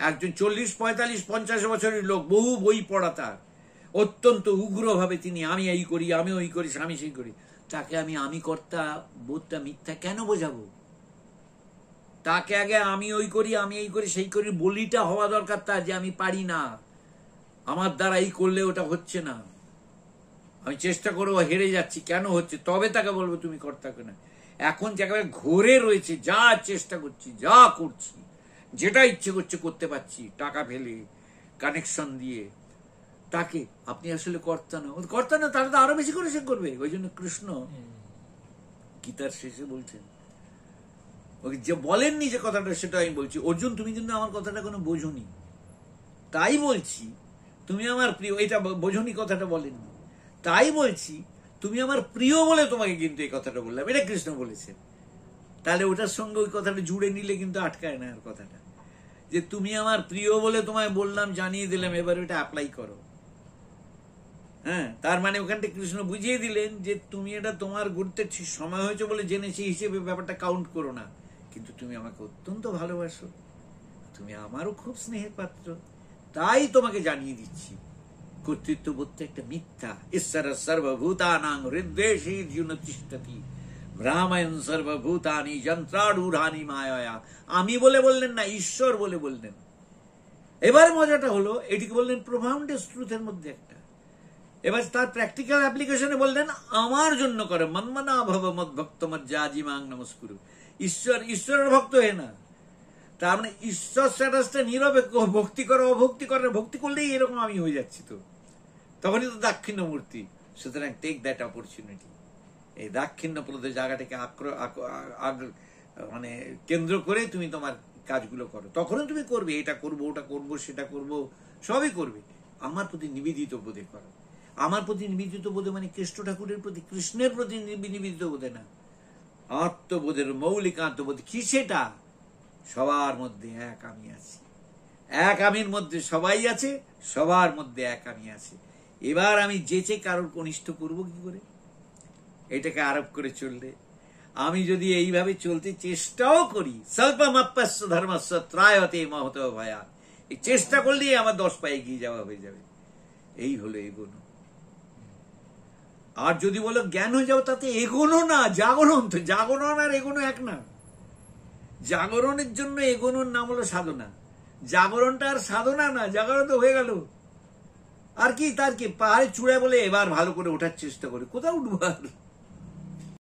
একজন 40, 45, 50 বছরের লোক, বহু বই পড়া, তার অত্যন্ত উগ্রভাবে তিনি আমি এই করি, আমি ওই করি, আমি সেই করি, তাকে আমি কর্তা বোধটা মিথ্যা কেন বোঝাবো? তাকে আগে আমি ওই করি, আমি এই করি, সেই করি বলিটা হওয়া দরকার তার, যে আমি পারি না, আমার দ্বারা এই করলে ওটা হচ্ছে না, আমি চেষ্টা করবো, হেরে যাচ্ছি, কেন হচ্ছে, তবে তাকে বলবো তুমি কর্তা কেন। এখন যে একেবারে ঘোরে রয়েছে, যা চেষ্টা করছি, যা করছি, যেটা ইচ্ছে করছে করতে পারছি, টাকা ফেলে, কানেকশন দিয়ে, তাকে আপনি আসলে কর্তা না, কর্তা না, তারা তো আরো বেশি করে সে করবে। ওই জন্য কৃষ্ণ গীতার শেষে বলছেন, ওকে যে বলেননি যে কথাটা, সেটা আমি বলছি, অর্জুন তুমি কিন্তু আমার কথাটা কোনো বোঝনি, তাই বলছি তুমি আমার প্রিয়, এটা বোঝনি কথাটা বলেননি, তাই বলছি তুমি আমার প্রিয় বলে তোমাকে কিন্তু এই কথাটা বললাম, এটা কৃষ্ণ বলেছেন। তাহলে ওটার সঙ্গে ওই কথাটা জুড়ে নিলে কিন্তু আটকায় না আর কথাটা, যে তুমি আমার প্রিয় বলে তোমায় বললাম, জানিয়ে দিলাম, এবার ওটা অ্যাপ্লাই করো। হ্যাঁ, তার মানে ওখানটা কৃষ্ণ বুঝিয়ে দিলেন যে তুমি এটা তোমার ঘুরতে সময় হয়েছে বলে জেনেছি হিসেবে ব্যাপারটা কাউন্ট করো না, কিন্তু তুমি আমাকে অত্যন্ত ভালোবাসো, তুমি আমারও খুব স্নেহের পাত্র, তাই তোমাকে জানিয়ে দিচ্ছি কর্তৃত্ব বোধটা একটা মিথ্যা। ঈশ্বর সর্বভূতানাং হৃদ্বেষী তিষ্ঠতি ভ্রামায়ণ সর্বভূতানি যন্ত্রাড়ূঢ়ানি মায়া। আমি বলে বললেন না, ঈশ্বর বলে বললেন। এবার মজাটা হলো, এটিকে বললেন প্রফাউন্ডেস্ট ট্রুথের মধ্যে একটা। এবার তার প্র্যাকটিক্যাল অ্যাপ্লিকেশনে বললেন আমার জন্য করে মন্মনা ভব মদ ভক্ত মজ্জাজিমাং নমস্কুরু। ঈশ্বরের ভক্ত হয়ে না, তার মানে ঈশ্বর স্ট্যাটাসটা নিরপেক্ষ, ভক্তি করে অভক্তি করে, ভক্তি করলেই এরকম আমি হয়ে যাচ্ছি, তো তখনই তো দাক্ষিণ্য মূর্তি। সুতরাং টেক দ্যাট অপরচুনিটি, এই দাক্ষিণ্য প্রদেশ জায়গাটাকে মানে কেন্দ্র করে তুমি তোমার কাজগুলো করো, তখনই তুমি করবে, এটা করবো, ওটা করবো, সেটা করবো, সবই করবে আমার প্রতি নিবেদিত বোধে করো। আমার প্রতি নিবেদিত বোধে মানে কৃষ্ণ ঠাকুরের প্রতি, কৃষ্ণের প্রতি নিবেদিত বোধে না, আত্মবোধের মৌলিক আত্মবোধ কি, সেটা সবার মধ্যে এক আমি আছি, এক আমির মধ্যে সবাই আছে, সবার মধ্যে এক আমি আছে। এবার আমি যেচে কারোর কনিষ্ঠ করব কি করে, এটাকে আরোপ করে চললে, আমি যদি এইভাবে চলতে চেষ্টাও করি, স্বল্পমাপ্যস্য ধর্মস্য ত্রায়তে মহত ভয়া, এই চেষ্টা করলেই আমার 10 পায়ে এগিয়ে যাওয়া হয়ে যাবে। এই হলো এগোনো। আর যদি বলো জ্ঞান হয়ে যাও, তাতে এগোনো না, জাগরণ। তো জাগরণ আর এগোনো এক না। জাগরণের জন্য এগোনোর নাম হলো সাধনা, জাগরণটা আর সাধনা না, জাগরণ তো হয়ে গেল। আর কি, তার কি, পাহাড়ে চূড়ায় বলে এবার ভালো করে ওঠার চেষ্টা করি, কোথাও উঠবো আর?